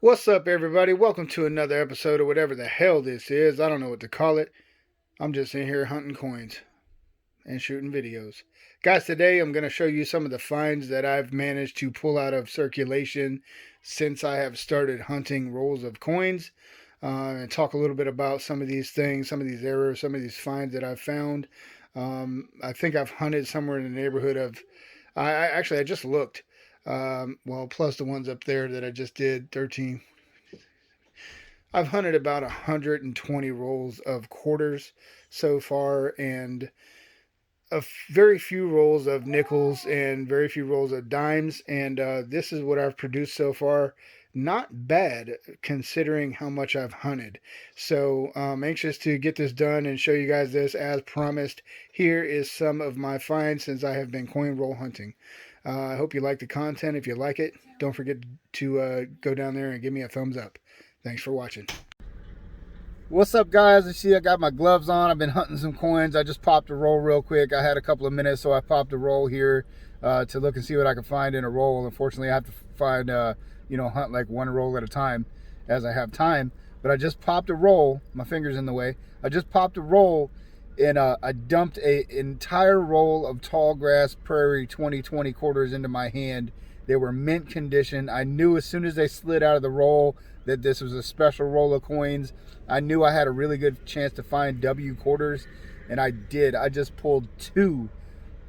What's up, everybody? Welcome to another episode of whatever the hell this is. I don't know what to call it. I'm just in here hunting coins and shooting videos. Guys, today I'm going to show you some of the finds that I've managed to pull out of circulation since I have started hunting rolls of coins. And talk a little bit about some of these things, some of these errors, some of these finds that I've found. I think I've hunted somewhere in the neighborhood of, I just looked. Well, plus the ones up there that I just did, 13. I've hunted about 120 rolls of quarters so far, and very few rolls of nickels and very few rolls of dimes. And this is what I've produced so far. Not bad considering how much I've hunted. So I'm anxious to get this done and show you guys this as promised. Here is some of my finds since I have been coin roll hunting. I hope you like the content. If you like it, don't forget to go down there and give me a thumbs up. Thanks for watching. What's up, guys? You see I got my gloves on. I've been hunting some coins. I just popped a roll real quick. I had a couple of minutes, so I popped a roll here to look and see what I could find in a roll. Unfortunately, I have to find, hunt like one roll at a time as I have time. But I just popped a roll. My finger's in the way. I just popped a roll, and I dumped an entire roll of tall grass Prairie 2020 quarters into my hand. They were mint condition. I knew as soon as they slid out of the roll that this was a special roll of coins. I knew I had a really good chance to find W quarters, and I did. I just pulled two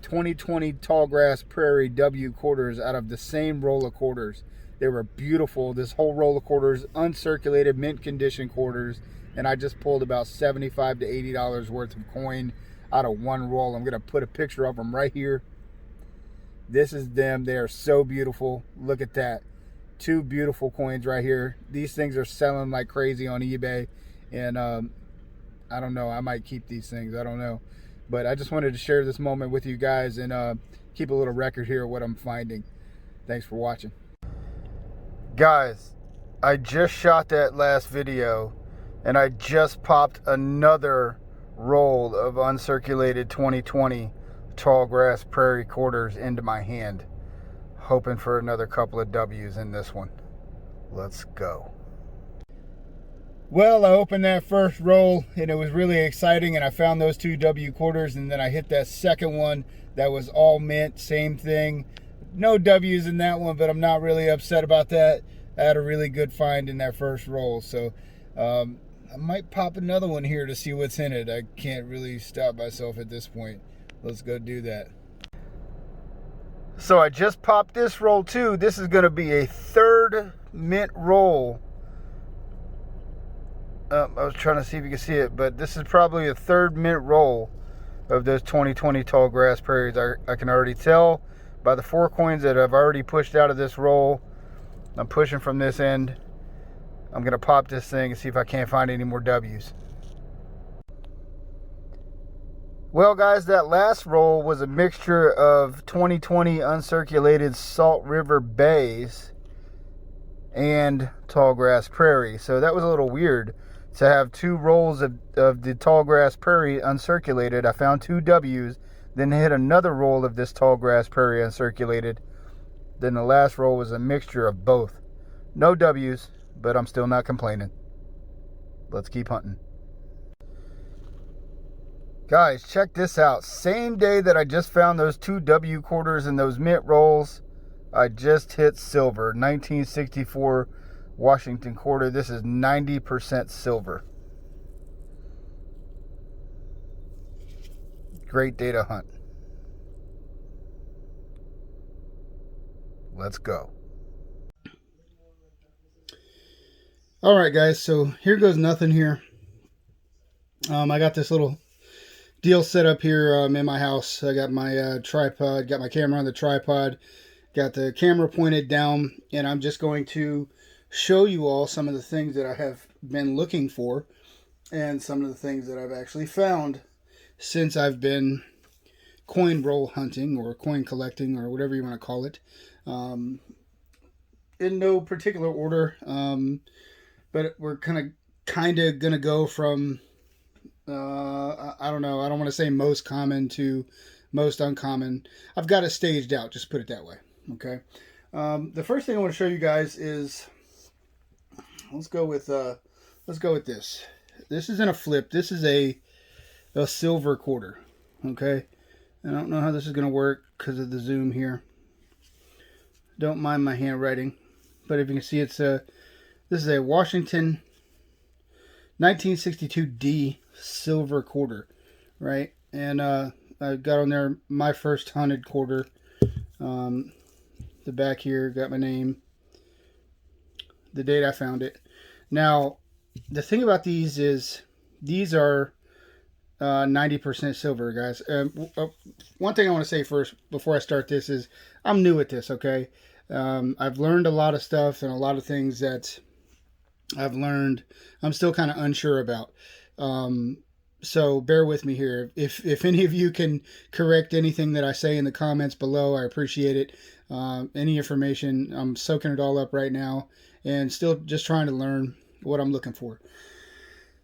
2020 tall grass Prairie W quarters out of the same roll of quarters. They were beautiful. This whole roll of quarters, uncirculated, mint condition quarters, and I just pulled about $75 to $80 worth of coin out of one roll. I'm gonna put a picture of them right here. This is them. They are so beautiful. Look at that. Two beautiful coins right here. These things are selling like crazy on eBay, and I don't know, I might keep these things, I don't know, but I just wanted to share this moment with you guys and keep a little record here of what I'm finding. Thanks for watching. Guys, I just shot that last video, and I just popped another roll of uncirculated 2020 tall grass Prairie quarters into my hand, hoping for another couple of W's in this one. Let's go. Well, I opened that first roll and it was really exciting, and I found those two W quarters, and then I hit that second one that was all mint, same thing. No W's in that one, but I'm not really upset about that. I had a really good find in that first roll, so I might pop another one here to see what's in it. I can't really stop myself at this point. Let's go do that. So I just popped this roll too. This is going to be a third mint roll. I was trying to see if you can see it, but this is probably a third mint roll of those 2020 tall grass Prairies. I can already tell by the 4 coins that I've already pushed out of this roll. I'm pushing from this end. I'm going to pop this thing and see if I can't find any more W's. Well, guys, that last roll was a mixture of 2020 uncirculated Salt River Bays and tall grass Prairie. So that was a little weird to have 2 rolls of the tall grass Prairie uncirculated. I found 2 W's, then hit another roll of this tall grass Prairie uncirculated. Then the last roll was a mixture of both. No W's, but I'm still not complaining. Let's keep hunting. Guys, check this out. Same day that I just found those 2 W quarters and those mint rolls, I just hit silver. 1964 Washington quarter. This is 90% silver. Great day to hunt. Let's go. All right, guys, so here goes nothing here. I got this little deal set up here in my house. I got my tripod, got my camera on the tripod, got the camera pointed down, and I'm just going to show you all some of the things that I have been looking for and some of the things that I've actually found since I've been coin roll hunting or coin collecting or whatever you want to call it. In no particular order, but we're kind of going to go from I don't know. I don't want to say most common to most uncommon. I've got it staged out. Just put it that way. Okay. The first thing I want to show you guys is let's go with this. This isn't a flip. This is a silver quarter. Okay, I don't know how this is gonna work because of the zoom here. Don't mind my handwriting, but if you can see, this is a Washington 1962 D silver quarter, right? And I got on there my first hunted quarter. The back here got my name, the date I found it. Now, the thing about these is these are 90% silver, guys. One thing I want to say first before I start this is I'm new at this, okay? I've learned a lot of stuff, and a lot of things that I've learned I'm still kind of unsure about. So bear with me here. If any of you can correct anything that I say in the comments below, I appreciate it. Any information, I'm soaking it all up right now and still just trying to learn what I'm looking for.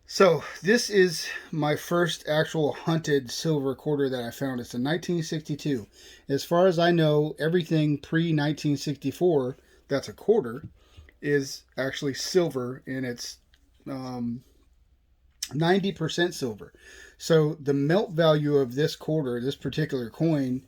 So this is my first actual hunted silver quarter that I found. It's a 1962. As far as I know, everything pre-1964 that's a quarter is actually silver, and it's 90% silver. So the melt value of this quarter, this particular coin,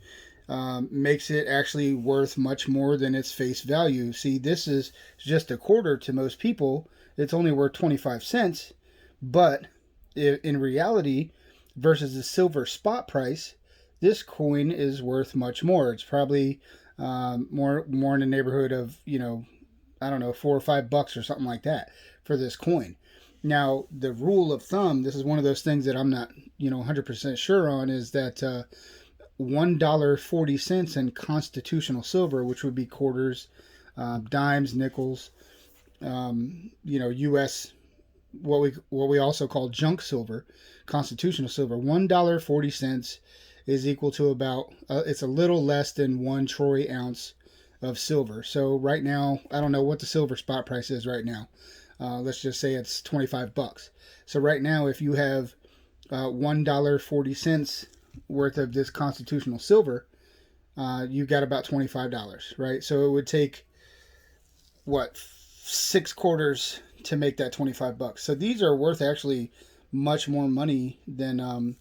makes it actually worth much more than its face value. See, this is just a quarter to most people. It's only worth 25 cents. But in reality, versus the silver spot price, this coin is worth much more. It's probably more in the neighborhood of, I don't know, $4 or $5 or something like that for this coin. Now, the rule of thumb, this is one of those things that I'm not, 100% sure on, is that $1.40 in constitutional silver, which would be quarters, dimes, nickels, U.S., what we also call junk silver, constitutional silver, $1.40 is equal to about, it's a little less than 1 troy ounce of silver. So right now, I don't know what the silver spot price is right now. Let's just say it's $25. So right now, if you have $1.40 worth of this constitutional silver, you got about $25, right? So it would take, 6 quarters to make that $25. So these are worth actually much more money than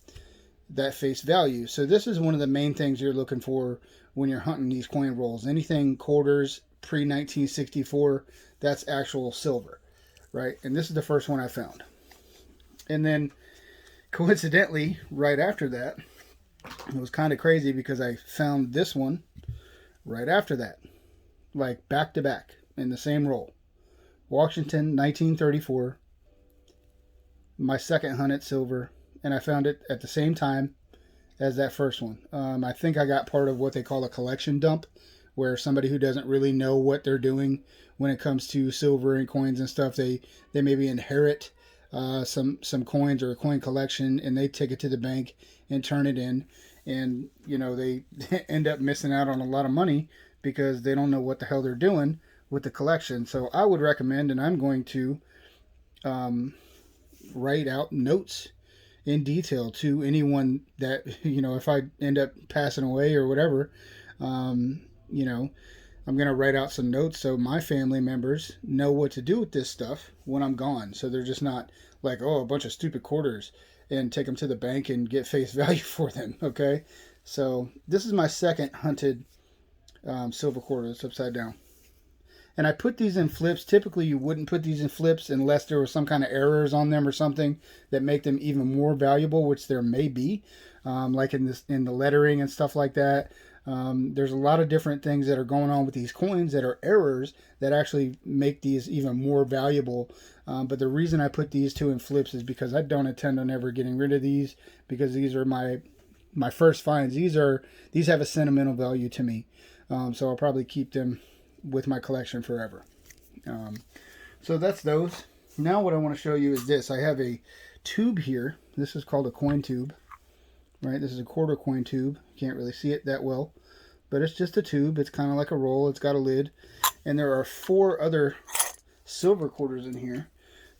that face value. So this is one of the main things you're looking for when you're hunting these coin rolls. Anything quarters pre-1964, that's actual silver, right? And this is the first one I found. And then coincidentally, right after that, it was kind of crazy because I found this one right after that, like back to back in the same roll. Washington, 1934, my second hunted silver, and I found it at the same time as that first one. I think I got part of what they call a collection dump, where somebody who doesn't really know what they're doing when it comes to silver and coins and stuff, they maybe inherit some coins or a coin collection, and they take it to the bank and turn it in, and they end up missing out on a lot of money because they don't know what the hell they're doing with the collection. So I would recommend, and I'm going to write out notes in detail to anyone that, if I end up passing away or whatever, I'm going to write out some notes so my family members know what to do with this stuff when I'm gone. So they're just not like, oh, a bunch of stupid quarters, and take them to the bank and get face value for them. Okay. So this is my second hunted silver quarter. It's upside down. And I put these in flips. Typically, you wouldn't put these in flips unless there was some kind of errors on them or something that make them even more valuable, which there may be, like in the lettering and stuff like that. There's a lot of different things that are going on with these coins that are errors that actually make these even more valuable. But the reason I put these two in flips is because I don't intend on ever getting rid of these, because these are my first finds. These have a sentimental value to me, so I'll probably keep them with my collection forever. So that's those. Now what I want to show you is this. I have a tube here. This is called a coin tube, right? This is a quarter coin tube. Can't really see it that well, but it's just a tube. It's kind of like a roll. It's got a lid, and there are 4 other silver quarters in here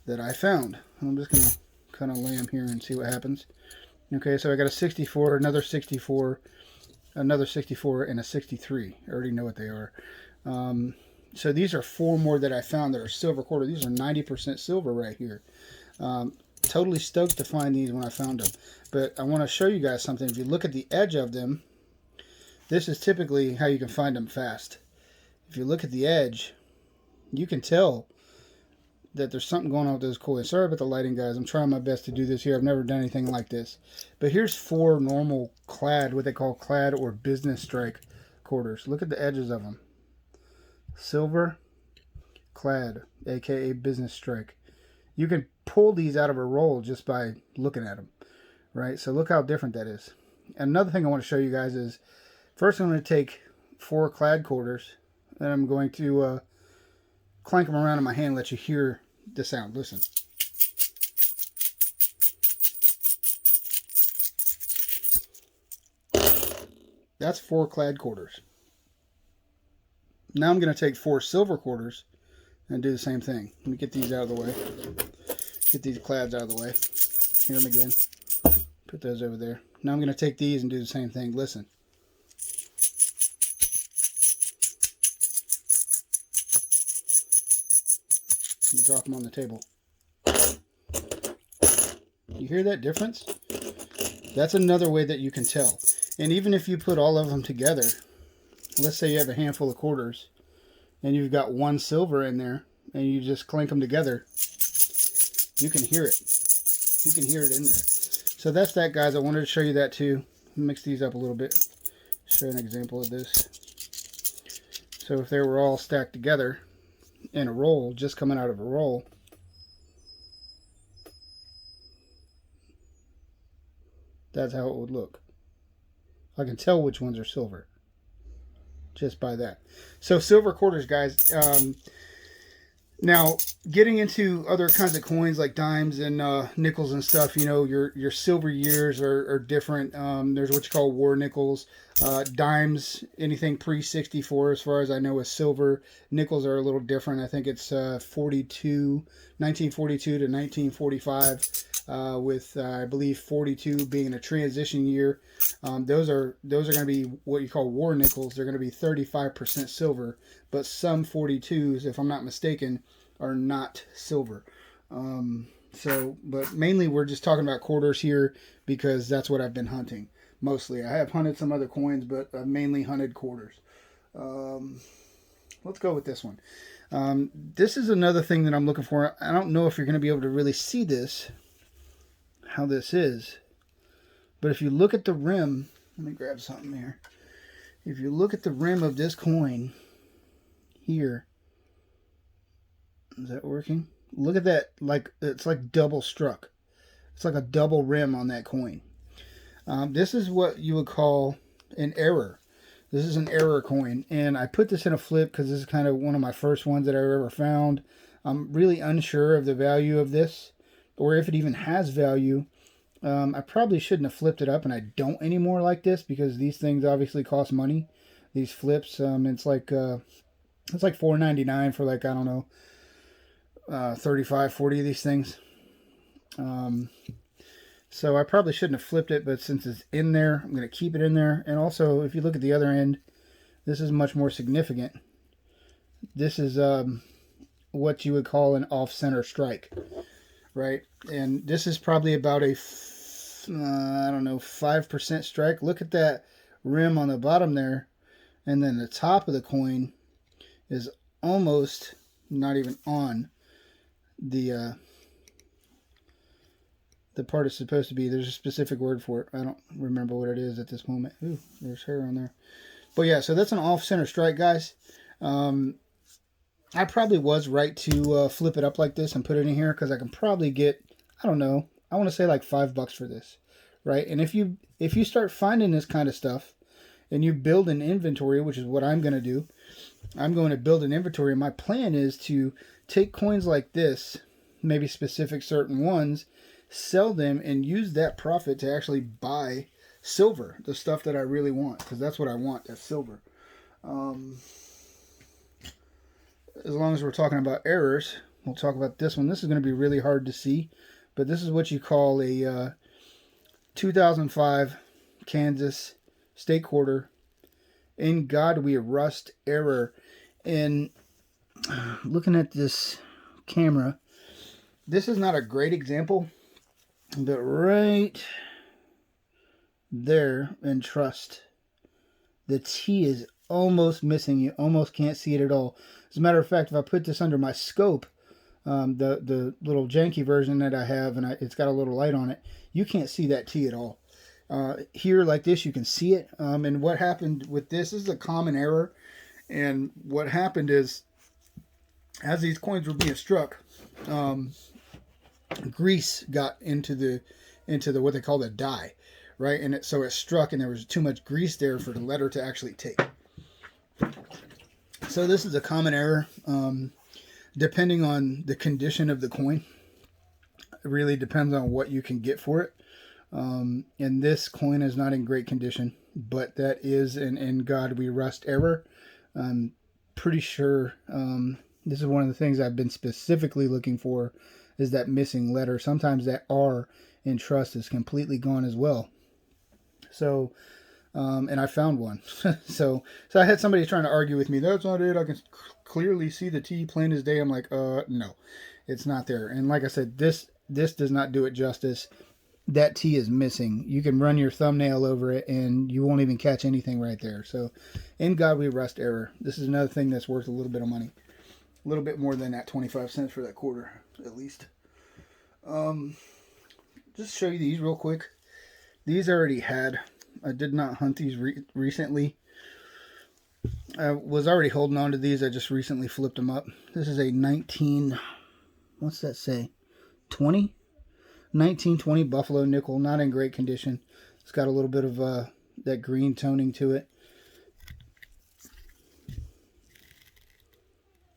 that I found. I'm just gonna kind of lay them here and see what happens. Okay, so I got a 64, another 64, another 64, and a 63. I already know what they are. So these are 4 more that I found that are silver quarter. These are 90% silver right here. Totally stoked to find these when I found them. But I want to show you guys something. If you look at the edge of them, this is typically how you can find them fast. If you look at the edge, you can tell that there's something going on with those coins. Sorry about the lighting, guys. I'm trying my best to do this here. I've never done anything like this. But here's 4 normal clad, what they call clad or business strike quarters. Look at the edges of them. Silver, clad, aka business strike. You can pull these out of a roll just by looking at them, right? So look how different that is. Another thing I want to show you guys is, first I'm going to take 4 clad quarters, and I'm going to clank them around in my hand, let you hear the sound. Listen. That's 4 clad quarters. Now I'm going to take 4 silver quarters and do the same thing. Let me get these out of the way. Get these clads out of the way. Hear them again. Put those over there. Now I'm going to take these and do the same thing. Listen. I'm going to drop them on the table. You hear that difference? That's another way that you can tell. And even if you put all of them together, let's say you have a handful of quarters and you've got 1 silver in there and you just clink them together, you can hear it. You can hear it in there. So that's that, guys. I wanted to show you that too. Mix these up a little bit. Show an example of this. So if they were all stacked together in a roll, just coming out of a roll, that's how it would look. I can tell which ones are silver just by that. So silver quarters, guys. Now, getting into other kinds of coins like dimes and nickels and stuff, you know, your silver years are different. There's what you call war nickels. Dimes, anything pre-64 as far as I know is silver. Nickels are a little different. I think it's 1942 to 1945, with I believe 42 being a transition year. Those are going to be what you call war nickels. They're going to be 35% silver, but some 42s, if I'm not mistaken, are not silver. But mainly we're just talking about quarters here because that's what I've been hunting mostly. I have hunted some other coins, but I've mainly hunted quarters. Let's go with this one. This is another thing that I'm looking for. I don't know if you're going to be able to really see this, how this is, but if you look at the rim, let me grab something here. If you look at the rim of this coin here, is that working? Look at that, like it's like double struck. It's like a double rim on that coin. This is what you would call an error. This is an error coin, and I put this in a flip because this is kind of one of my first ones that I've ever found. I'm really unsure of the value of this, or if it even has value. I probably shouldn't have flipped it up, and I don't anymore like this because these things obviously cost money. These flips, it's like $4.99 for, like, I don't know, 35, 40 of these things. So I probably shouldn't have flipped it, but since it's in there, I'm going to keep it in there. And also, if you look at the other end, this is much more significant. This is what you would call an off-center strike, right? And this is probably about a, I don't know, 5% strike. Look at that rim on the bottom there. And then the top of the coin is almost not even on the part it's supposed to be. There's a specific word for it. I don't remember what it is at this moment. Ooh, there's hair on there. But yeah, so that's an off-center strike, guys. I probably was right to flip it up like this and put it in here because I can probably get, I don't know, I want to say like $5 for this, right? And if you start finding this kind of stuff and you build an inventory, which is what I'm going to do, I'm going to build an inventory. My plan is to take coins like this, maybe specific certain ones, sell them, and use that profit to actually buy silver, the stuff that I really want, because that's what I want, that's silver. As long as we're talking about errors, we'll talk about this one. This is going to be really hard to see, but this is what you call a 2005 Kansas state quarter. In God we rust error. And looking at this camera, this is not a great example, but right there in trust, the T is almost missing. You almost can't see it at all. As a matter of fact, if I put this under my scope, the little janky version that I have, and it's got a little light on it, you can't see that T at all. Here, like this, you can see it. And what happened with this is a common error. And what happened is, as these coins were being struck, grease got into the what they call the die, right? And so it struck, and there was too much grease there for the letter to actually take. So this is a common error. Depending on the condition of the coin, it really depends on what you can get for it. And this coin is not in great condition, but that is an "in God we rust" error. I'm pretty sure this is one of the things I've been specifically looking for, is that missing letter. Sometimes that R in trust is completely gone as well. So, and I found one. so I had somebody trying to argue with me, that's not it, I can clearly see the T plain as day. I'm like, no, it's not there. And like I said, this does not do it justice. That T is missing. You can run your thumbnail over it and you won't even catch anything right there. So, "in God we rust" error. This is another thing that's worth a little bit of money. A little bit more than that 25 cents for that quarter, at least. Just show you these real quick. These I already had. I did not hunt these recently. I was already holding on to these. I just recently flipped them up. This is a 19... What's that say? 20? 1920 Buffalo nickel. Not in great condition. It's got a little bit of that green toning to it.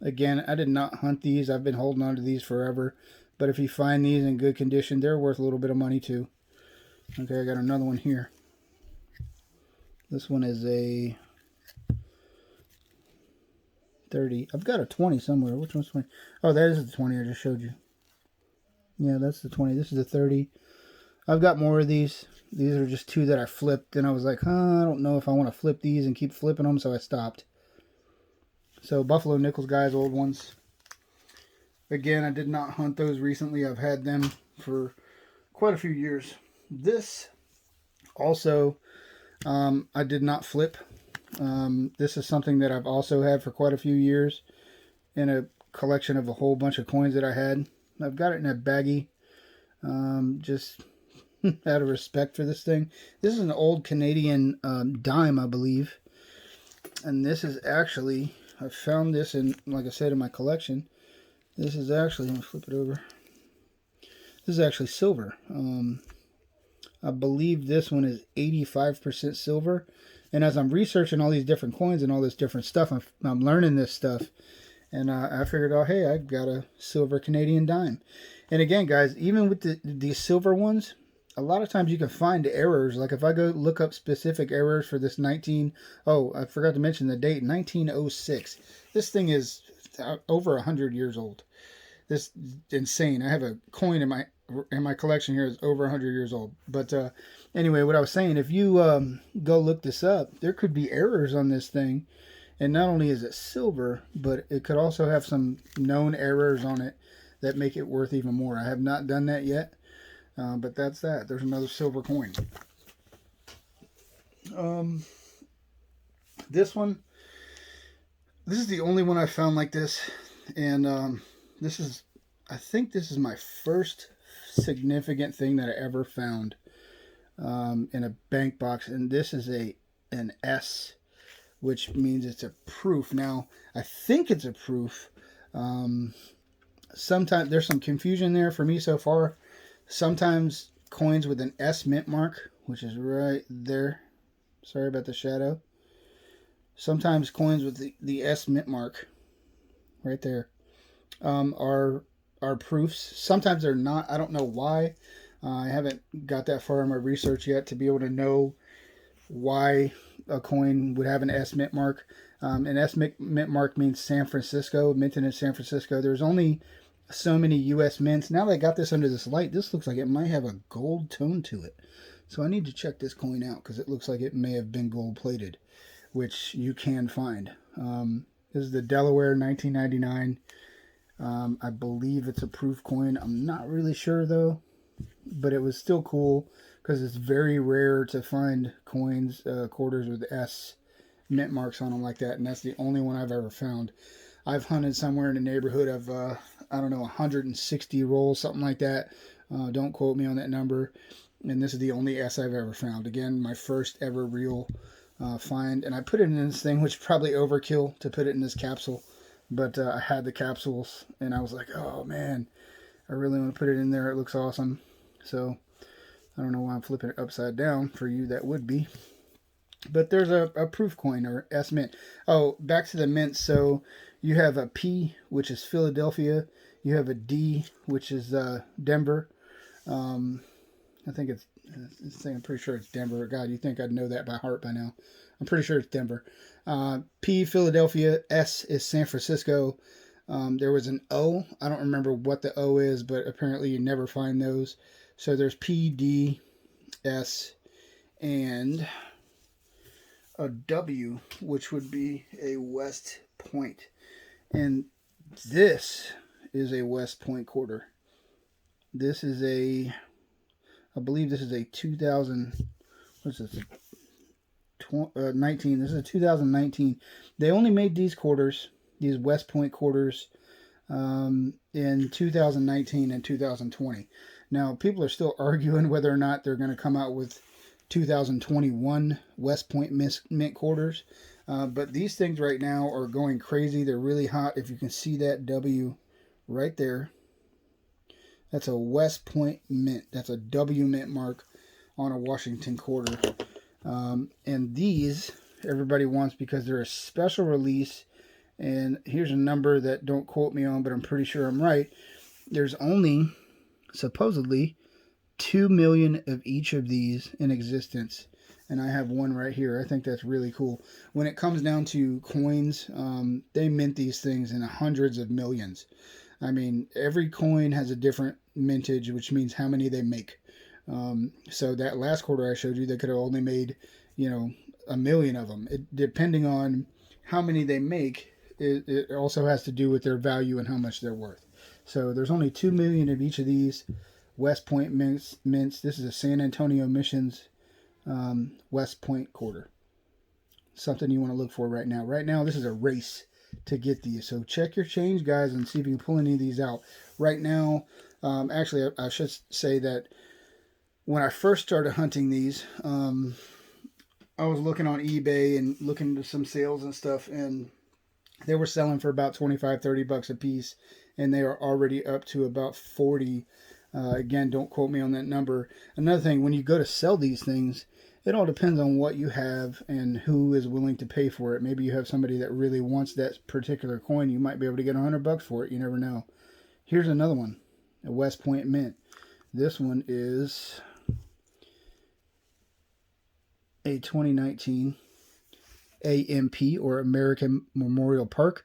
Again, I did not hunt these. I've been holding on to these forever. But if you find these in good condition, they're worth a little bit of money too. Okay, I got another one here. This one is a 30. I've got a 20 somewhere. Which one's 20? Oh, that is the 20 I just showed you. Yeah, that's the 20. This is the 30. I've got more of these. These are just two that I flipped. And I was like, I don't know if I want to flip these and keep flipping them. So I stopped. So Buffalo nickels, guys, old ones. Again, I did not hunt those recently. I've had them for quite a few years. This also, I did not flip. This is something that I've also had for quite a few years in a collection of a whole bunch of coins that I had. I've got it in a baggie, just out of respect for this thing. This is an old Canadian dime, I believe. And this is actually, I found this in, like I said, in my collection. This is actually, let me flip it over. This is actually silver. I believe this one is 85% silver. And as I'm researching all these different coins and all this different stuff, I'm learning this stuff. And I figured, oh, hey, I've got a silver Canadian dime. And again, guys, even with these silver ones, a lot of times you can find errors. Like if I go look up specific errors for this I forgot to mention the date, 1906. This thing is over 100 years old. This is insane. I have a coin in my collection here that's over 100 years old. But anyway, what I was saying, if you go look this up, there could be errors on this thing. And not only is it silver, but it could also have some known errors on it that make it worth even more. I have not done that yet, but that's that. There's another silver coin. This one, this is the only one I found like this. And I think this is my first significant thing that I ever found in a bank box. And this is an S, which means it's a proof. Now, I think it's a proof. Sometimes there's some confusion there for me so far. Sometimes coins with an S mint mark, which is right there. Sorry about the shadow. Sometimes coins with the S mint mark, right there, are proofs. Sometimes they're not. I don't know why. I haven't got that far in my research yet to be able to know why a coin would have an S mint mark. An S mint mark means San Francisco, minted in San Francisco. There's only so many U.S. mints. Now that I got this under this light, this looks like it might have a gold tone to it. So I need to check this coin out because it looks like it may have been gold plated, which you can find. This is the Delaware 1999. I believe it's a proof coin. I'm not really sure though, but it was still cool because it's very rare to find coins, quarters with S mint marks on them like that, and that's the only one I've ever found. I've hunted somewhere in the neighborhood of, I don't know, 160 rolls, something like that. Don't quote me on that number. And this is the only S I've ever found. Again, my first ever real find. And I put it in this thing, which is probably overkill to put it in this capsule. But I had the capsules, and I was like, oh, man, I really want to put it in there. It looks awesome. So I don't know why I'm flipping it upside down. For you, that would be. But there's a proof coin, or S mint. Oh, back to the mint. So you have a P, which is Philadelphia. You have a D, which is Denver. I think I'm pretty sure it's Denver. God, you think I'd know that by heart by now. I'm pretty sure it's Denver. P, Philadelphia. S is San Francisco. There was an O. I don't remember what the O is, but apparently you never find those. So there's P, D, S, and a W, which would be a West Point. And this is a West Point quarter. This is I believe this is a 2000, what's this, 19, this is a 2019. They only made these quarters, these West Point quarters, in 2019 and 2020. Now, people are still arguing whether or not they're going to come out with 2021 West Point mint quarters. But these things right now are going crazy. They're really hot. If you can see that W right there, that's a West Point mint. That's a W mint mark on a Washington quarter. And these everybody wants because they're a special release. And here's a number that don't quote me on, but I'm pretty sure I'm right. There's only supposedly 2 million of each of these in existence, and I have one right here. I think that's really cool. When it comes down to coins, they mint these things in hundreds of millions. I mean, every coin has a different mintage, which means how many they make. So that last quarter I showed you, they could have only made, 1 million of them. Depending on how many they make, it also has to do with their value and how much they're worth. So there's only 2 million of each of these West Point mints. This is a San Antonio Missions West Point quarter. Something you want to look for right now. Right now, this is a race to get these. So check your change, guys, and see if you can pull any of these out. Right now, actually, I should say that when I first started hunting these, I was looking on eBay and looking into some sales and stuff, and they were selling for about 25, 30 bucks a piece, and they are already up to about 40. Again, don't quote me on that number. Another thing, when you go to sell these things, it all depends on what you have and who is willing to pay for it. Maybe you have somebody that really wants that particular coin. You might be able to get $100 for it. You never know. Here's another one, a West Point mint. This one is a 2019 AMP, or American Memorial Park.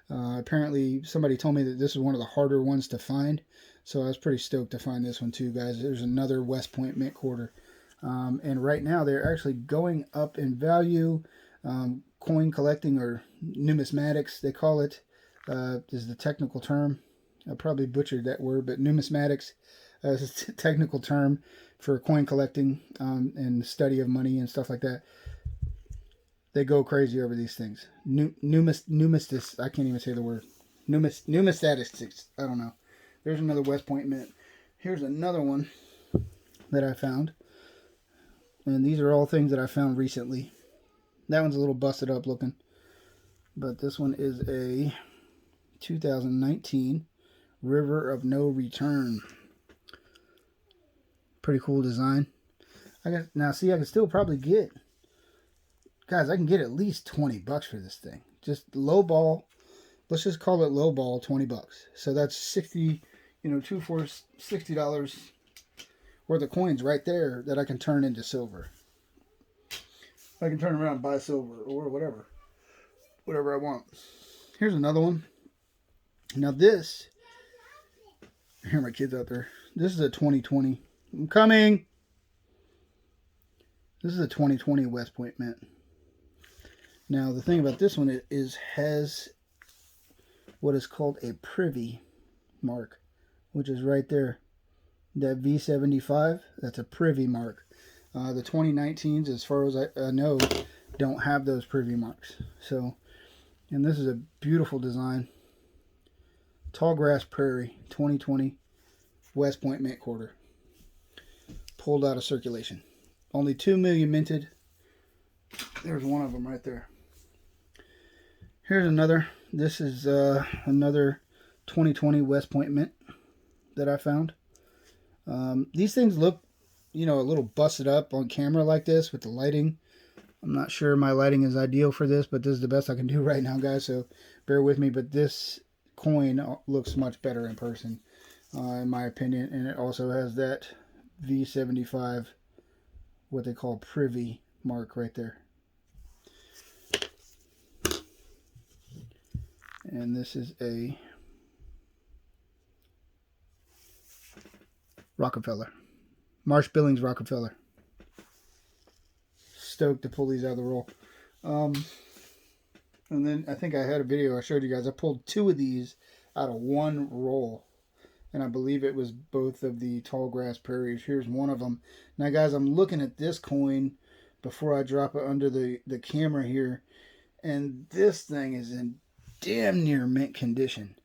Apparently, somebody told me that this is one of the harder ones to find. So I was pretty stoked to find this one too, guys. There's another West Point mint quarter. And right now they're actually going up in value. Coin collecting, or numismatics, they call it, is the technical term. I probably butchered that word, but numismatics is a technical term for coin collecting and study of money and stuff like that. They go crazy over these things. Numismatics, I can't even say the word. Numismatics, I don't know. There's another West Point mint. Here's another one that I found. And these are all things that I found recently. That one's a little busted up looking. But this one is a 2019 River of No Return. Pretty cool design. Now, see, I can still probably get... Guys, I can get at least 20 bucks for this thing. Just low ball. Let's just call it low ball, 20 bucks. So that's 60... $2 for $60 worth of coins right there that I can turn into silver. I can turn around and buy silver or whatever I want. Here's another one. Now this, I hear my kids out there. This is a 2020. I'm coming. This is a 2020 West Point mint. Now, the thing about this one is has what is called a Privy mark, which is right there. That V75, that's a Privy mark. The 2019s, as far as I know, don't have those Privy marks. So, and this is a beautiful design. Tallgrass Prairie, 2020, West Point mint quarter. Pulled out of circulation. Only 2 million minted. There's one of them right there. Here's another. This is another 2020 West Point mint that I found. These things look, you know, a little busted up on camera like this with the lighting. I'm not sure my lighting is ideal for this, but this is the best I can do right now, guys, so bear with me. But this coin looks much better in person, in my opinion, and it also has that V75, what they call Privy mark right there. And this is a Rockefeller. Marsh Billings Rockefeller. Stoked to pull these out of the roll. And then I think I had a video I showed you guys. I pulled 2 of these out of one roll. And I believe it was both of the Tallgrass Prairies. Here's one of them. Now, guys, I'm looking at this coin before I drop it under the camera here. And this thing is in damn near mint condition.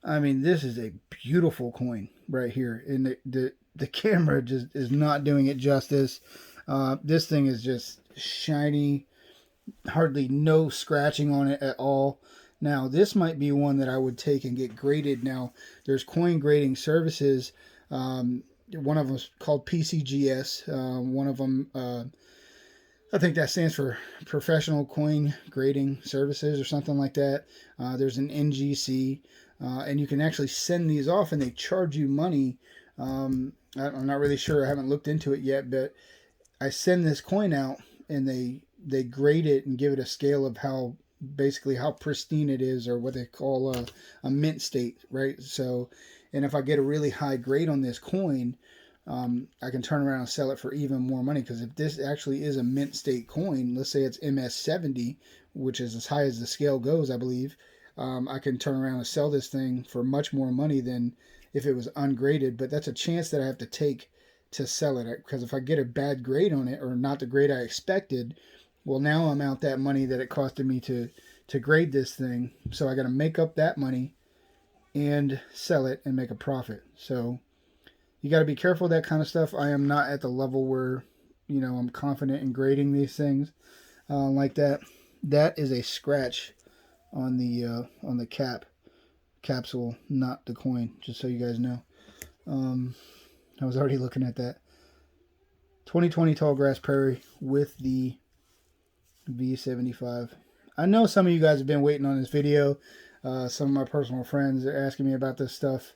I mean, this is a beautiful coin right here. And the camera just is not doing it justice. This thing is just shiny. Hardly no scratching on it at all. Now, this might be one that I would take and get graded. Now, there's coin grading services. One of them is called PCGS. One of them, I think that stands for Professional Coin Grading Services or something like that. There's an NGC. And you can actually send these off and they charge you money. I'm not really sure. I haven't looked into it yet, but I send this coin out and they grade it and give it a scale of how pristine it is, or what they call a mint state, right? So, and if I get a really high grade on this coin, I can turn around and sell it for even more money. Because if this actually is a mint state coin, let's say it's MS70, which is as high as the scale goes, I believe, I can turn around and sell this thing for much more money than if it was ungraded. But that's a chance that I have to take to sell it, because if I get a bad grade on it, or not the grade I expected, well, now I'm out that money that it costed me to grade this thing. So I got to make up that money and sell it and make a profit. So you got to be careful of that kind of stuff. I am not at the level where, you know, I'm confident in grading these things like that. That is a scratch on the capsule, not the coin, just so you guys know. I was already looking at that. 2020 Tallgrass Prairie with the V75. I know some of you guys have been waiting on this video. Some of my personal friends are asking me about this stuff.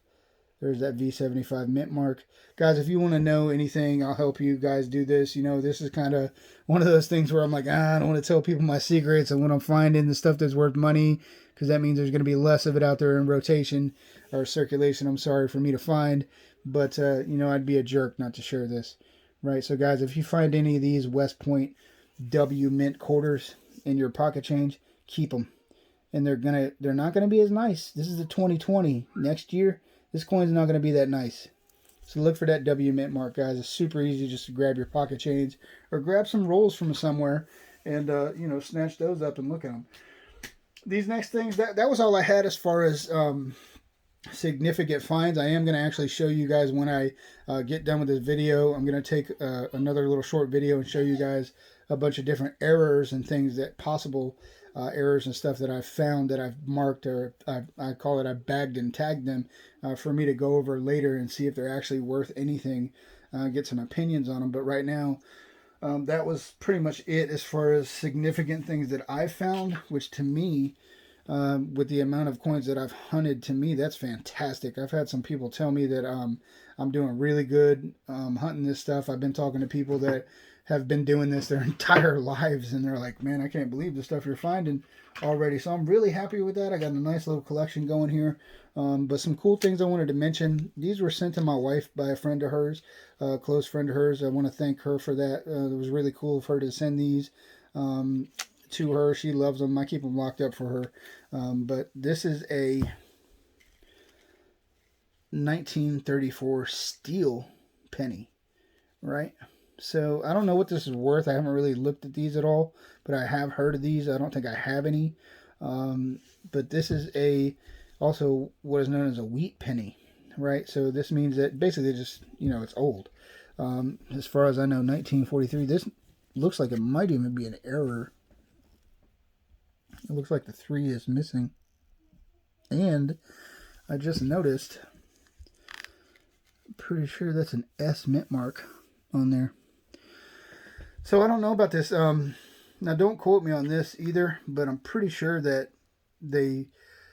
There's that V75 mint mark. Guys, if you want to know anything, I'll help you guys do this. You know, this is kind of one of those things where I'm like, I don't want to tell people my secrets and when I'm finding the stuff that's worth money, because that means there's going to be less of it out there in rotation or circulation, I'm sorry, for me to find. But, you know, I'd be a jerk not to share this, right? So, guys, if you find any of these West Point W mint quarters in your pocket change, keep them. And they're not gonna be as nice. This is the 2020. Next year, this coin's not gonna be that nice. So look for that W mint mark, guys. It's super easy just to grab your pocket change or grab some rolls from somewhere and you know, snatch those up and look at them. These next things, that was all I had as far as significant finds. I am going to actually show you guys when I get done with this video. I'm going to take another little short video and show you guys a bunch of different errors and things, that possible errors and stuff that I've found, that I've marked, or I call it, I bagged and tagged them for me to go over later and see if they're actually worth anything, get some opinions on them. But right now, that was pretty much it as far as significant things that I've found, which to me, with the amount of coins that I've hunted, to me, that's fantastic. I've had some people tell me that I'm doing really good hunting this stuff. I've been talking to people that have been doing this their entire lives, and they're like, man, I can't believe the stuff you're finding already. So I'm really happy with that. I got a nice little collection going here. But some cool things I wanted to mention. These were sent to my wife by a friend of hers, a close friend of hers. I want to thank her for that. It was really cool of her to send these to her. She loves them. I keep them locked up for her. But this is a 1934 steel penny, right? So I don't know what this is worth. I haven't really looked at these at all, but I have heard of these. I don't think I have any. But this is also what is known as a wheat penny, right? So this means that basically just, it's old. As far as I know, 1943. This looks like it might even be an error. It looks like the 3 is missing. And I just noticed, pretty sure that's an S mint mark on there. So I don't know about this. Now don't quote me on this either, but I'm pretty sure that they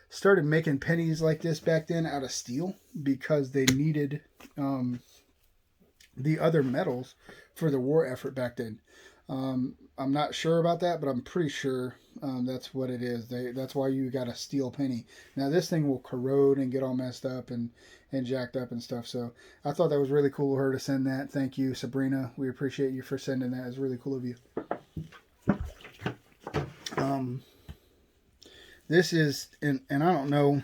started making pennies like this back then out of steel because they needed the other metals for the war effort back then. I'm not sure about that, but I'm pretty sure that's what it is. That's why you got a steel penny. Now this thing will corrode and get all messed up and jacked up and stuff. So I thought that was really cool of her to send that. Thank you, Sabrina. We appreciate you for sending that. It's really cool of you. This is, and I don't know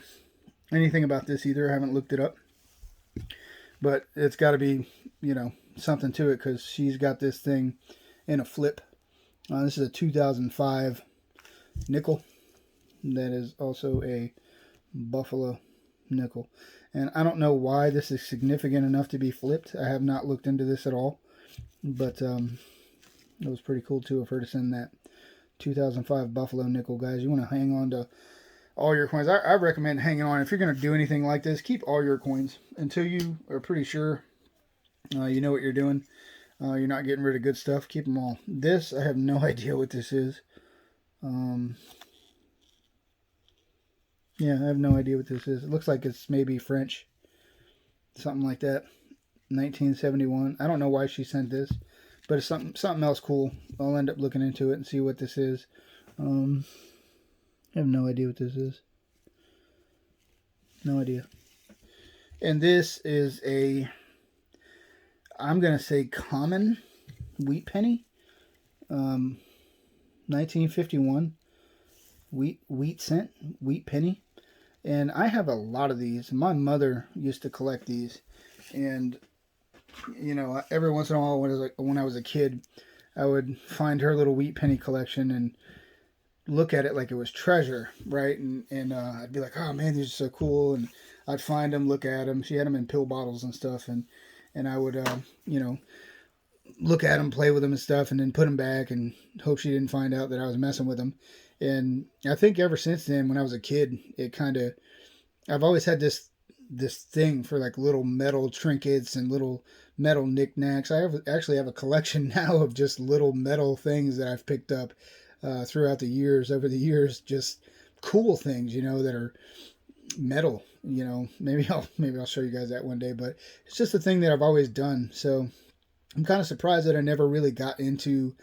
anything about this either. I haven't looked it up. But it's got to be, something to it because she's got this thing in a flip. This is a 2005 nickel. That is also a buffalo nickel. And I don't know why this is significant enough to be flipped. I have not looked into this at all. But it was pretty cool too of her to send that 2005 buffalo nickel, guys. You want to hang on to all your coins. I recommend hanging on. If you're going to do anything like this, keep all your coins until you are pretty sure you know what you're doing. You're not getting rid of good stuff. Keep them all. This, I have no idea what this is. Yeah, I have no idea what this is. It looks like it's maybe French. Something like that. 1971. I don't know why she sent this, but it's something else cool. I'll end up looking into it and see what this is. I have no idea what this is. No idea. And this is I'm going to say common wheat penny. 1951 wheat cent, wheat penny. And I have a lot of these. My mother used to collect these. And, every once in a while when I was a kid, I would find her little wheat penny collection and look at it like it was treasure, right? And I'd be like, oh man, these are so cool. And I'd find them, look at them. She had them in pill bottles and stuff. And I would, look at them, play with them and stuff, and then put them back and hope she didn't find out that I was messing with them. And I think ever since then, when I was a kid, I've always had this thing for like little metal trinkets and little metal knickknacks. I actually have a collection now of just little metal things that I've picked up throughout the years, over the years, just cool things, that are metal. Maybe I'll show you guys that one day, but it's just a thing that I've always done. So I'm kind of surprised that I never really got into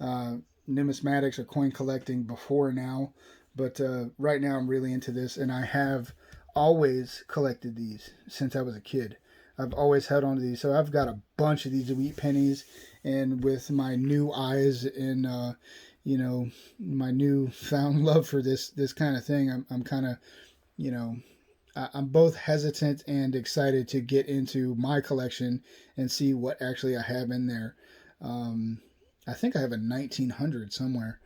numismatics or coin collecting before now, but right now I'm really into this, and I have always collected these since I was a kid. I've always held on to these, so I've got a bunch of these wheat pennies, and with my new eyes and my new found love for this kind of thing, I'm kind of, I'm both hesitant and excited to get into my collection and see what actually I have in there. I think I have a 1900 somewhere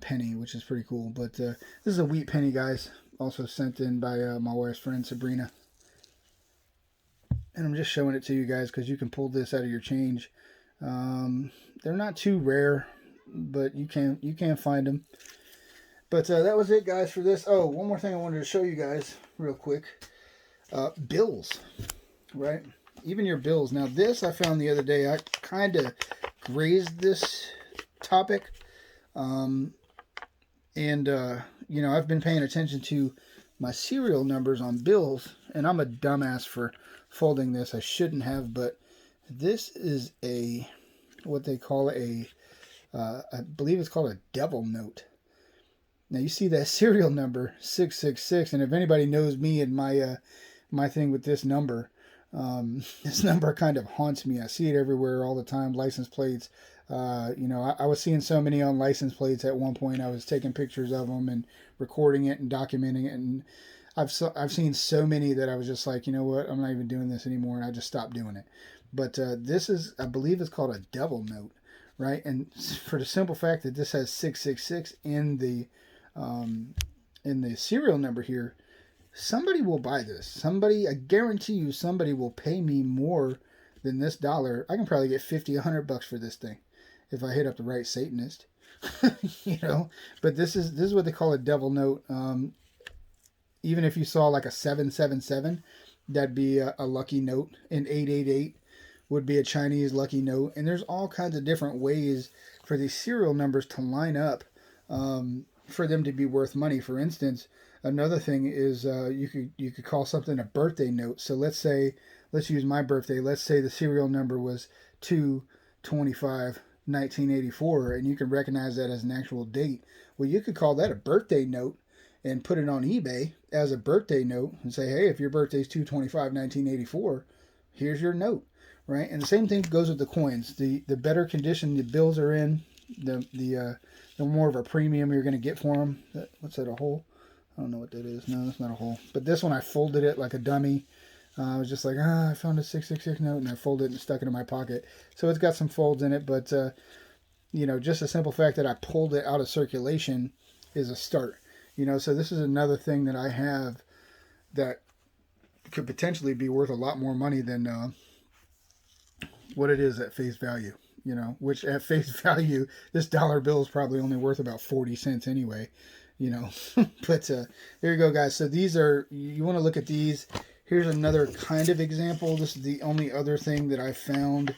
penny, which is pretty cool. But this is a wheat penny, guys, also sent in by my wife's friend Sabrina. And I'm just showing it to you guys because you can pull this out of your change. They're not too rare, but you can find them. But that was it, guys, for this. Oh, one more thing I wanted to show you guys real quick. Bills, right? Even your bills. Now, this I found the other day. I kind of grazed this topic. I've been paying attention to my serial numbers on bills, and I'm a dumbass for folding this. I shouldn't have, but this is what they call I believe it's called a devil note. Now you see that serial number 666, and if anybody knows me and my thing with this number kind of haunts me. I see it everywhere all the time. License plates, You know, I was seeing so many on license plates at one point. I was taking pictures of them and recording it and documenting it. And I've seen so many that I was just like, you know what, I'm not even doing this anymore. And I just stopped doing it. But this is, I believe it's called a devil note, right? And for the simple fact that this has 666 in the serial number here, somebody will buy this. Somebody, I guarantee you, somebody will pay me more than this dollar. I can probably get 50, $100 for this thing if I hit up the right Satanist. You know, but this is what they call a devil note. Even if you saw like a 777, that'd be a lucky note. An 888 would be a Chinese lucky note. And there's all kinds of different ways for these serial numbers to line up for them to be worth money. For instance, another thing is you could call something a birthday note. So let's use my birthday. Let's say the serial number was 2/25/1984, and you can recognize that as an actual date. Well, you could call that a birthday note and put it on eBay as a birthday note and say, hey, if your birthday's 2/25/1984, here's your note, right? And the same thing goes with the coins. The better condition the bills are in, the more of a premium you're going to get for them. What's that, a hole? I don't know what that is. No, that's not a hole. But this one, I folded it like a dummy. I was just like, I found a 666 note, and I folded it and stuck it in my pocket. So it's got some folds in it, but, you know, just the simple fact that I pulled it out of circulation is a start. You know, so this is another thing that I have that could potentially be worth a lot more money than what it is at face value. You know, which at face value, this dollar bill is probably only worth about 40 cents anyway. You know, but there you go, guys. So these are, you want to look at these. Here's another kind of example. This is the only other thing that I found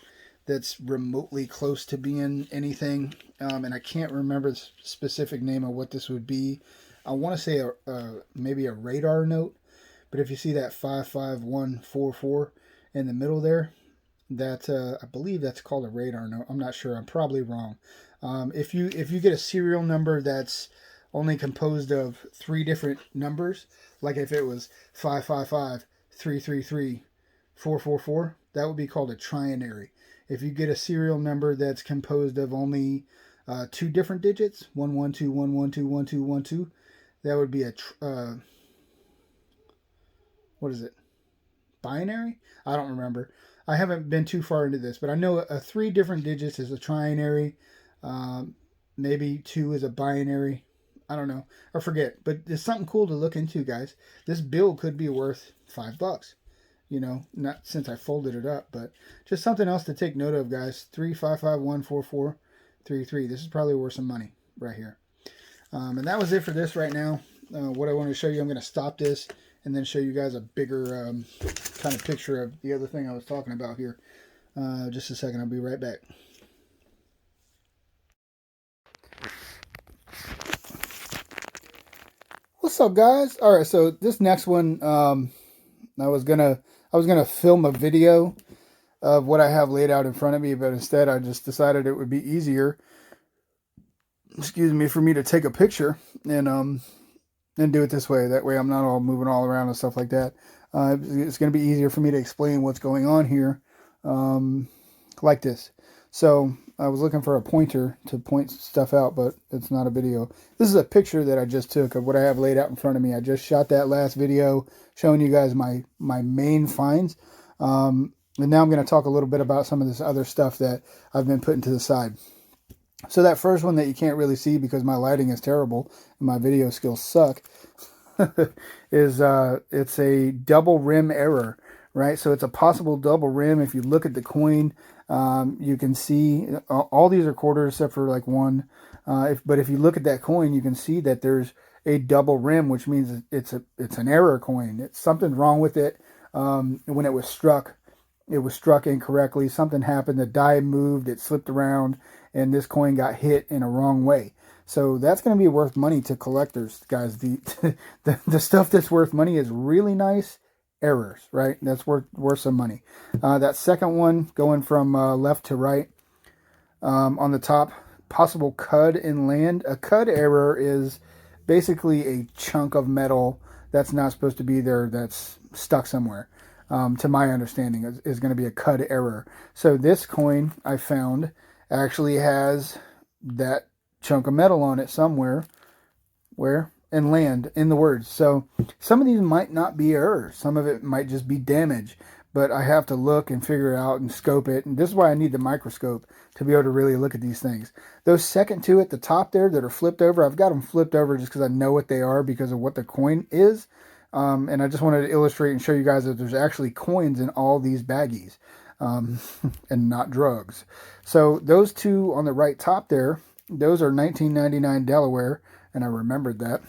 that's remotely close to being anything. And I can't remember the specific name of what this would be. I want to say maybe a radar note. But if you see that 55144 in the middle there, that I believe that's called a radar note. I'm not sure. I'm probably wrong. If you get a serial number that's only composed of 3 different numbers, like if it was 555-333-444, that would be called a trinary. If you get a serial number that's composed of only 2 different digits, 112-112-1212, that would be a what is it? Binary? I don't remember. I haven't been too far into this, but I know 3 different digits is a trinary. Maybe 2 is a binary. I don't know. I forget. But it's something cool to look into, guys. This bill could be worth $5. You know, not since I folded it up, but just something else to take note of, guys. 355-144-33. This is probably worth some money right here. And that was it for this right now. What I wanted to show you, I'm going to stop this and then show you guys a bigger kind of picture of the other thing I was talking about here. Just a second. I'll be right back. What's up, guys? All right, so this next one, I was gonna film a video of what I have laid out in front of me, but instead I just decided it would be easier, excuse me, for me to take a picture and do it this way. That way I'm not all moving all around and stuff like that. It's going to be easier for me to explain what's going on here, like this. So I was looking for a pointer to point stuff out, but it's not a video. This is a picture that I just took of what I have laid out in front of me. I just shot that last video showing you guys my main finds. And now I'm going to talk a little bit about some of this other stuff that I've been putting to the side. So that first one that you can't really see because my lighting is terrible and my video skills suck is it's a double rim error, right? So it's a possible double rim. If you look at the coin, you can see all these are quarters except for like one. But if you look at that coin, you can see that there's a double rim, which means it's an error coin. It's something wrong with it. When it was struck incorrectly. Something happened. The die moved. It slipped around, and this coin got hit in a wrong way. So that's going to be worth money to collectors, guys. The stuff that's worth money is really nice errors, right? That's worth some money. That second one going from left to right, on the top, possible cud in land. A cud error is basically a chunk of metal that's not supposed to be there, that's stuck somewhere. To my understanding, is going to be a cud error. So this coin I found actually has that chunk of metal on it somewhere. Where? And land in the words. So some of these might not be errors. Some of it might just be damage. But I have to look and figure it out and scope it. And this is why I need the microscope to be able to really look at these things. Those second two at the top there that are flipped over, I've got them flipped over just because I know what they are because of what the coin is. And I just wanted to illustrate and show you guys that there's actually coins in all these baggies. And not drugs. So those two on the right top there, those are 1999 Delaware, and I remembered that.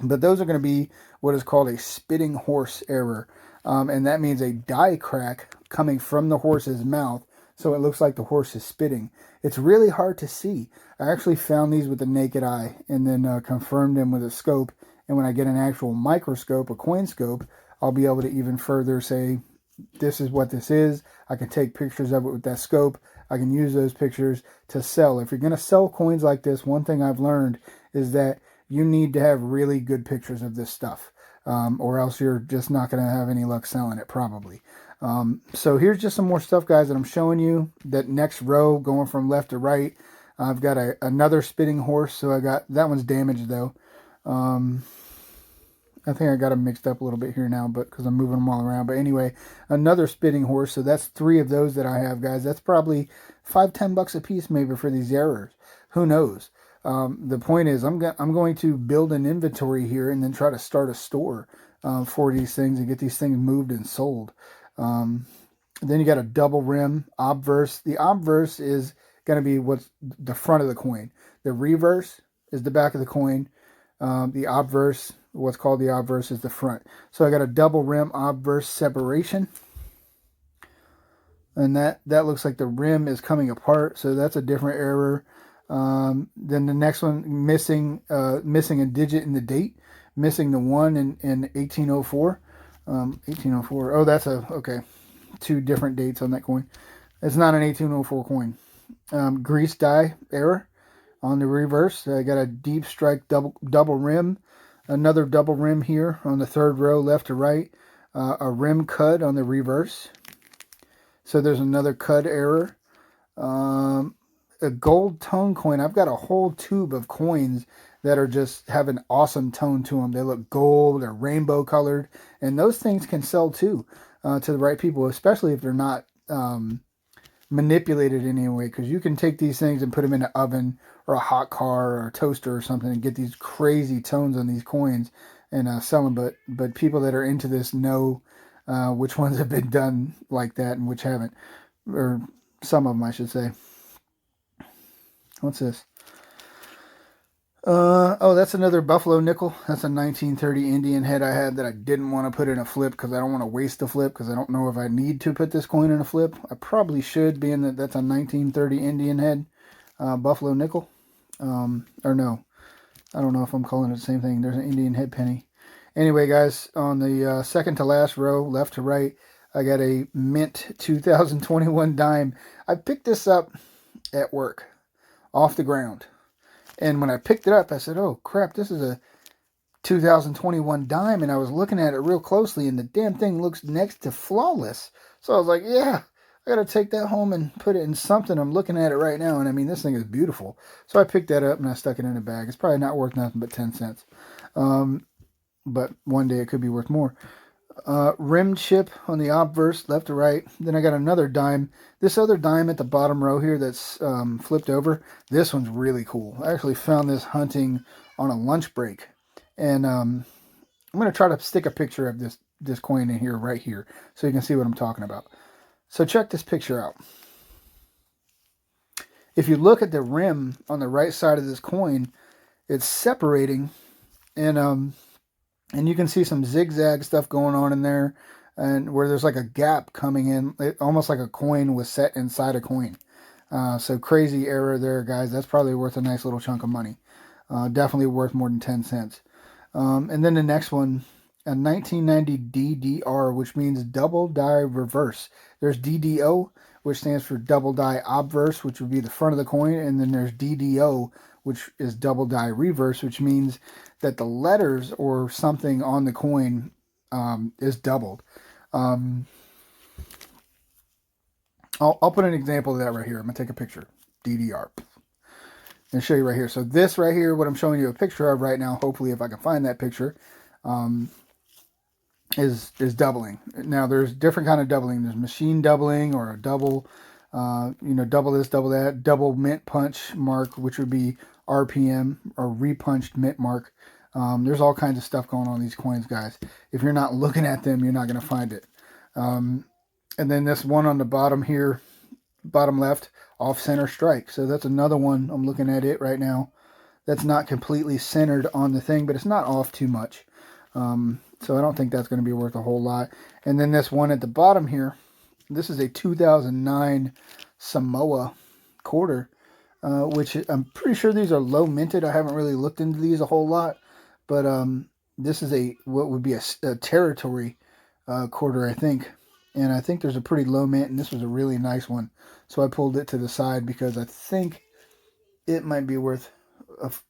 But those are going to be what is called a spitting horse error. And that means a die crack coming from the horse's mouth, so it looks like the horse is spitting. It's really hard to see. I actually found these with the naked eye and then confirmed them with a scope. And when I get an actual microscope, a coin scope, I'll be able to even further say, this is what this is. I can take pictures of it with that scope. I can use those pictures to sell. If you're going to sell coins like this, one thing I've learned is that you need to have really good pictures of this stuff, or else you're just not going to have any luck selling it probably. So here's just some more stuff, guys, that I'm showing you. That next row going from left to right, I've got another spitting horse. So I got, that one's damaged though. I think I got them mixed up a little bit here now, but because I'm moving them all around. But anyway, another spitting horse. So that's 3 of those that I have, guys. That's probably $5-10 a piece maybe for these errors. Who knows? The point is, I'm going to build an inventory here and then try to start a store for these things and get these things moved and sold. Then you got a double rim obverse. The obverse is going to be what's the front of the coin. The reverse is the back of the coin. The obverse, what's called the obverse, is the front. So I got a double rim obverse separation. And that looks like the rim is coming apart. So that's a different error. Then the next one, missing a digit in the date. Missing the 1 in 1804. 1804. Oh, that's okay. 2 different dates on that coin. It's not an 1804 coin. Grease die error. On the reverse, I got a deep strike double rim, another double rim here on the 3rd row, left to right, a rim cud on the reverse. So there's another cud error. A gold tone coin. I've got a whole tube of coins that are just have an awesome tone to them. They look gold or rainbow colored, and those things can sell too to the right people, especially if they're not manipulated in any way, because you can take these things and put them in an oven or a hot car or a toaster or something and get these crazy tones on these coins and sell them. But people that are into this know which ones have been done like that and which haven't, or some of them I should say. What's this? Oh, that's another Buffalo nickel. That's a 1930 Indian head I had that I didn't want to put in a flip because I don't want to waste a flip, because I don't know if I need to put this coin in a flip. I probably should, being that that's a 1930 Indian head Buffalo nickel. Or no, I don't know if I'm calling it the same thing. There's an Indian head penny. Anyway, guys, on the second to last row, left to right, I got a mint 2021 dime. I picked this up at work, off the ground. And when I picked it up, I said, oh, crap, this is a 2021 dime. And I was looking at it real closely, and the damn thing looks next to flawless. So I was like, yeah, I got to take that home and put it in something. I'm looking at it right now, and I mean, this thing is beautiful. So I picked that up, and I stuck it in a bag. It's probably not worth nothing but 10 cents. But one day it could be worth more. Rim chip on the obverse, left to right. Then I got another dime. This other dime at the bottom row here that's flipped over. This one's really cool. I actually found this hunting on a lunch break. And I'm going to try to stick a picture of this coin in here, right here, so you can see what I'm talking about. So check this picture out. If you look at the rim on the right side of this coin, it's separating, and you can see some zigzag stuff going on in there, and where there's like a gap coming in, almost like a coin was set inside a coin. So crazy error there, guys. That's probably worth a nice little chunk of money. Definitely worth more than 10 cents. And then the next one, a 1990 DDR, which means double die reverse. There's DDO, which stands for double die obverse, which would be the front of the coin. And then there's DDO, which is double die reverse, which means that the letters or something on the coin is doubled. I'll put an example of that right here. I'm going to take a picture. DDR. And show you right here. So this right here, what I'm showing you a picture of right now, hopefully if I can find that picture, is doubling. Now there's different kind of doubling. There's machine doubling or a double, double this, double that, double mint punch mark, which would be RPM or repunched mint mark. There's all kinds of stuff going on in these coins, guys. If you're not looking at them, you're not going to find it. And then this one on the bottom here, bottom left, off center strike. So that's another one. I'm looking at it right now. That's not completely centered on the thing, but it's not off too much. So I don't think that's going to be worth a whole lot. And then this one at the bottom here, this is a 2009 Samoa quarter, which I'm pretty sure these are low minted. I haven't really looked into these a whole lot, but this is what would be a territory quarter, I think. And I think there's a pretty low mint, and this was a really nice one. So I pulled it to the side because I think it might be worth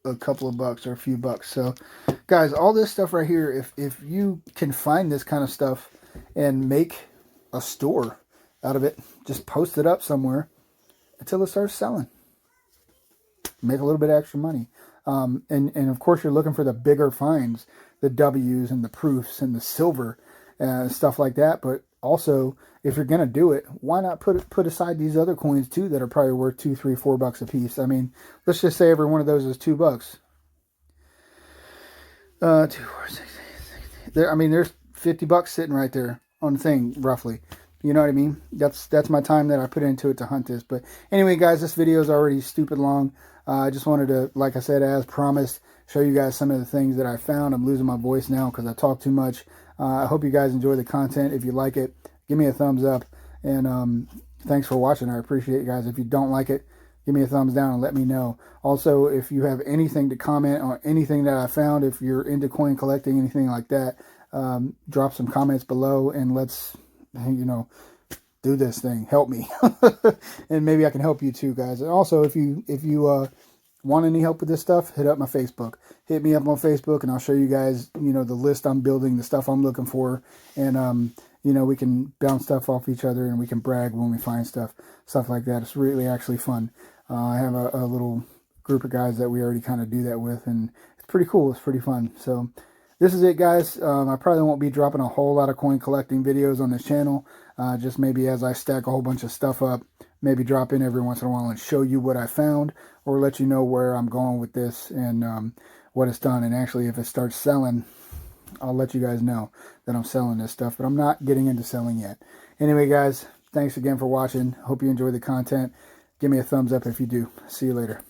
a couple of bucks or a few bucks. So guys, all this stuff right here, if you can find this kind of stuff and make a store out of it, just post it up somewhere until it starts selling. Make a little bit of extra money. And of course you're looking for the bigger finds, the W's and the proofs and the silver stuff like that. But also, if you're gonna do it, why not put aside these other coins too that are probably worth $2, $3, $4 a piece? I mean, let's just say every one of those is $2. 2, 4, 6, 8, 6. I mean, there's $50 sitting right there on the thing, roughly. You know what I mean? That's my time that I put into it to hunt this. But anyway, guys, this video is already stupid long. I just wanted to, like I said, as promised, show you guys some of the things that I found. I'm losing my voice now because I talk too much. I hope you guys enjoy the content. If you like it, give me a thumbs up. And thanks for watching. I appreciate you guys. If you don't like it, give me a thumbs down and let me know. Also, if you have anything to comment on anything that I found, if you're into coin collecting, anything like that, drop some comments below and let's, do this thing. Help me. And maybe I can help you too, guys. And also, if you want any help with this stuff, hit up my Facebook. Hit me up on Facebook and I'll show you guys, the list I'm building, the stuff I'm looking for. And, we can bounce stuff off each other and we can brag when we find stuff like that. It's really actually fun. I have a little group of guys that we already kind of do that with, and it's pretty cool. It's pretty fun. So this is it, guys. I probably won't be dropping a whole lot of coin collecting videos on this channel. Just maybe as I stack a whole bunch of stuff up, maybe drop in every once in a while and show you what I found, or let you know where I'm going with this and what it's done. And actually, if it starts selling, I'll let you guys know that I'm selling this stuff, but I'm not getting into selling yet. Anyway, guys, thanks again for watching. Hope you enjoy the content. Give me a thumbs up if you do. See you later.